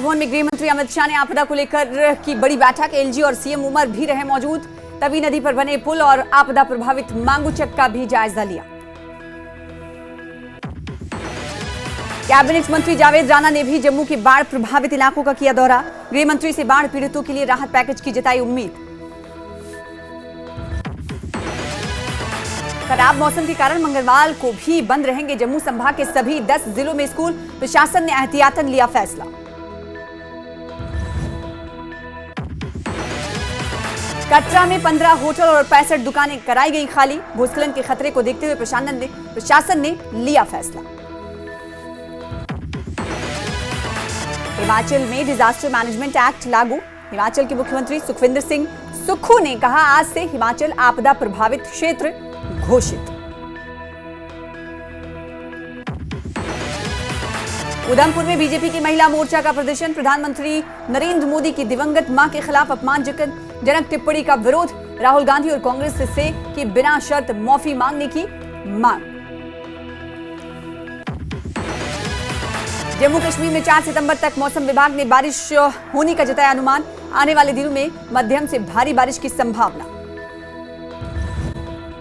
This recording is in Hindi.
राजभवन में गृह मंत्री अमित शाह ने आपदा को लेकर की बड़ी बैठक। एलजी और सीएम उमर भी रहे मौजूद। तवी नदी पर बने पुल और आपदा प्रभावित मांगूचक का भी जायजा लिया। कैबिनेट मंत्री जावेद राणा ने भी जम्मू के बाढ़ प्रभावित इलाकों का किया दौरा। गृह मंत्री से बाढ़ पीड़ितों के लिए राहत पैकेज की जताई उम्मीद। खराब मौसम के कारण मंगलवार को भी बंद रहेंगे जम्मू संभाग के सभी 10 जिलों में स्कूल। प्रशासन ने एहतियातन लिया फैसला। कटरा में 15 होटल और 65 दुकानें कराई गई खाली। भूस्खलन के खतरे को देखते हुए प्रशासन ने लिया फैसला। हिमाचल में डिजास्टर मैनेजमेंट एक्ट लागू। हिमाचल के मुख्यमंत्री सुखविंदर सिंह सुक्खू ने कहा, आज से हिमाचल आपदा प्रभावित क्षेत्र घोषित। उधमपुर में बीजेपी की महिला मोर्चा का प्रदर्शन। प्रधानमंत्री नरेंद्र मोदी की दिवंगत मां के खिलाफ अपमानजनक टिप्पणी का विरोध। राहुल गांधी और कांग्रेस से की बिना शर्त माफी मांगने की मांग। जम्मू कश्मीर में 4 सितंबर तक मौसम विभाग ने बारिश होने का जताया अनुमान। आने वाले दिनों में मध्यम से भारी बारिश की संभावना।